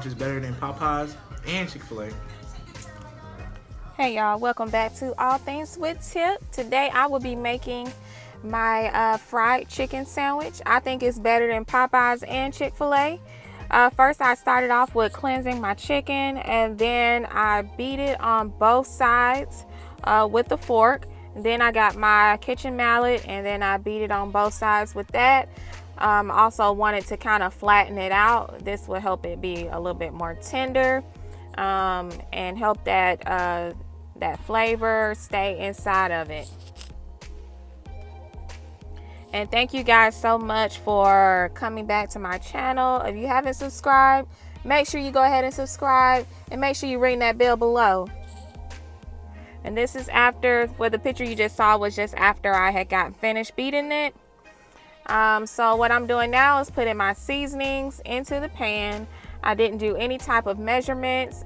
is better than Popeyes and Chick-fil-A. Hey y'all, welcome back to All Things with Tip. Today I will be making my fried chicken sandwich. I think it's better than Popeyes and Chick-fil-A. First I started off with cleansing my chicken, and then I beat it on both sides with a fork. Then I got my kitchen mallet, and then I beat it on both sides with that. Also wanted to kind of flatten it out. This will help it be a little bit more tender and help that flavor stay inside of it. And thank you guys so much for coming back to my channel. If you haven't subscribed, make sure you go ahead and subscribe, and make sure you ring that bell below. And this is after, well, the picture you just saw was just after I had gotten finished beating it. So what I'm doing now is putting my seasonings into the pan. I didn't do any type of measurements,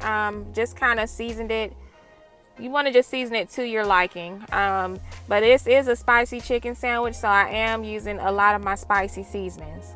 just kind of seasoned it. You want to just season it to your liking. But this is a spicy chicken sandwich, so I am using a lot of my spicy seasonings.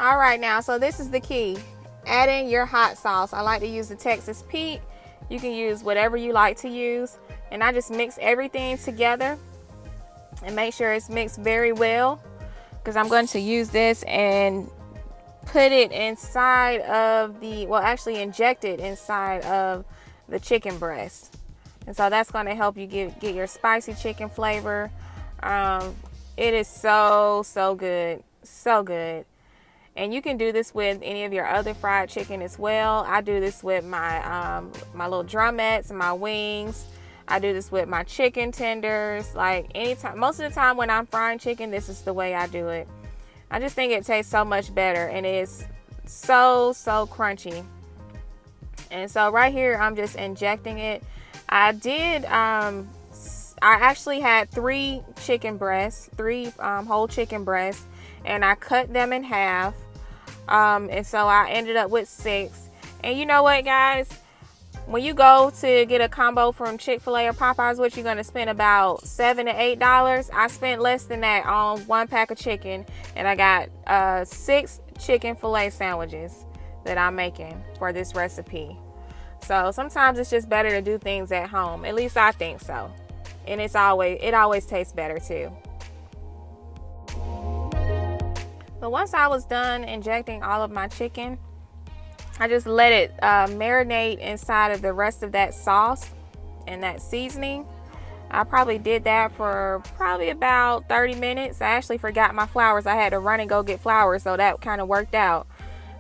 All right, now, so this is the key. Add in your hot sauce. I like to use the Texas Pete. You can use whatever you like to use. And I just mix everything together and make sure it's mixed very well, because I'm going to use this and put it inside of the, well, actually inject it inside of the chicken breast. And so that's going to help you get your spicy chicken flavor. It is so good, so good. And you can do this with any of your other fried chicken as well. I do this with my my little drumettes and my wings. I do this with my chicken tenders. Like anytime, most of the time when I'm frying chicken, this is the way I do it. I just think it tastes so much better, and it's so crunchy. And so right here, I'm just injecting it. I actually had 3 chicken breasts, 3 whole chicken breasts, and I cut them in half. And so I ended up with 6. And you know what, guys? When you go to get a combo from Chick-fil-A or Popeyes, what you're going to spend about $7 to $8. I spent less than that on 1 pack of chicken, and I got 6 chicken fillet sandwiches that I'm making for this recipe. So sometimes it's just better to do things at home. At least I think so. And it always tastes better too. So once I was done injecting all of my chicken, I just let it marinate inside of the rest of that sauce and that seasoning. I probably did that for probably about 30 minutes. I actually forgot my flours. I had to run and go get flour, so that kind of worked out.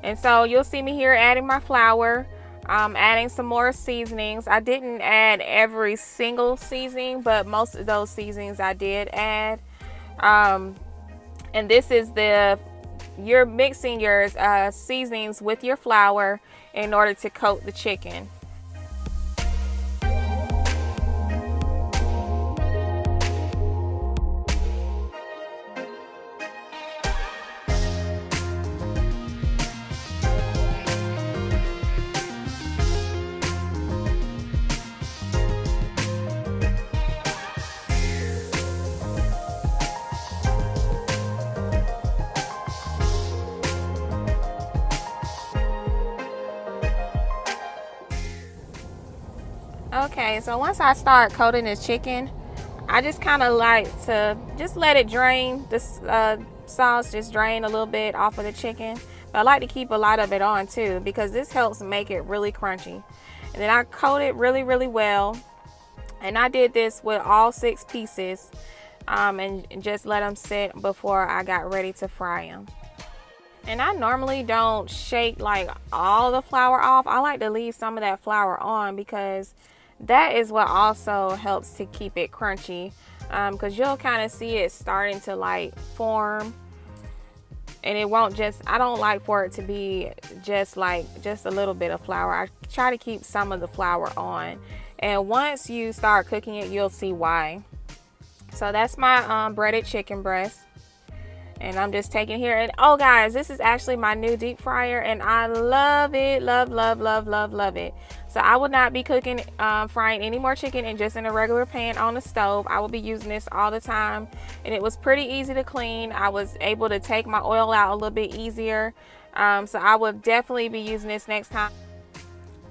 And so you'll see me here adding my flour, adding some more seasonings. I didn't add every single seasoning, but most of those seasonings I did add. And this is you're mixing your seasonings with your flour in order to coat the chicken. Okay, so once I start coating the chicken, I just kind of like to just let it drain. This sauce just drain a little bit off of the chicken. But I like to keep a lot of it on too, because this helps make it really crunchy. And then I coat it really well. And I did this with all 6 pieces and just let them sit before I got ready to fry them. And I normally don't shake like all the flour off. I like to leave some of that flour on, because that is what also helps to keep it crunchy, because you'll kind of see it starting to like form, and it won't just, I don't like for it to be just a little bit of flour. I try to keep some of the flour on, And once you start cooking it, you'll see why. So that's my breaded chicken breast. And I'm just taking here. And oh guys, this is actually my new deep fryer and I love it. Love, love, love, love, love it. So I will not be cooking, frying any more chicken in just in a regular pan on the stove. I will be using this all the time. And it was pretty easy to clean. I was able to take my oil out a little bit easier. So I will definitely be using this next time.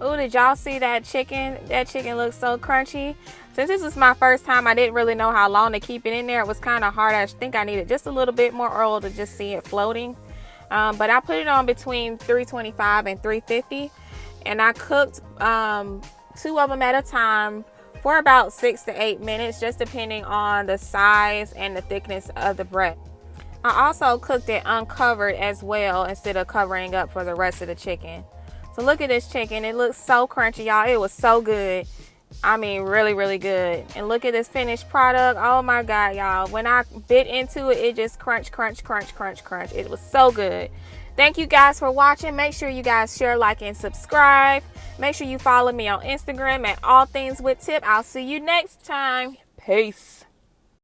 Oh, did y'all see that chicken? That chicken looks so crunchy. Since this was my first time, I didn't really know how long to keep it in there. It was kind of hard. I think I needed just a little bit more oil to just see it floating. But I put it on between 325 and 350. And I cooked 2 of them at a time for about 6 to 8 minutes, just depending on the size and the thickness of the breast. I also cooked it uncovered as well instead of covering up for the rest of the chicken. So look at this chicken. It looks so crunchy, y'all. It was so good. I mean, really, really good. And look at this finished product. Oh my God, y'all. When I bit into it, it just crunch, crunch, crunch, crunch, crunch. It was so good. Thank you guys for watching. Make sure you guys share, like, and subscribe. Make sure you follow me on Instagram at All Things with Tip. I'll see you next time. Peace.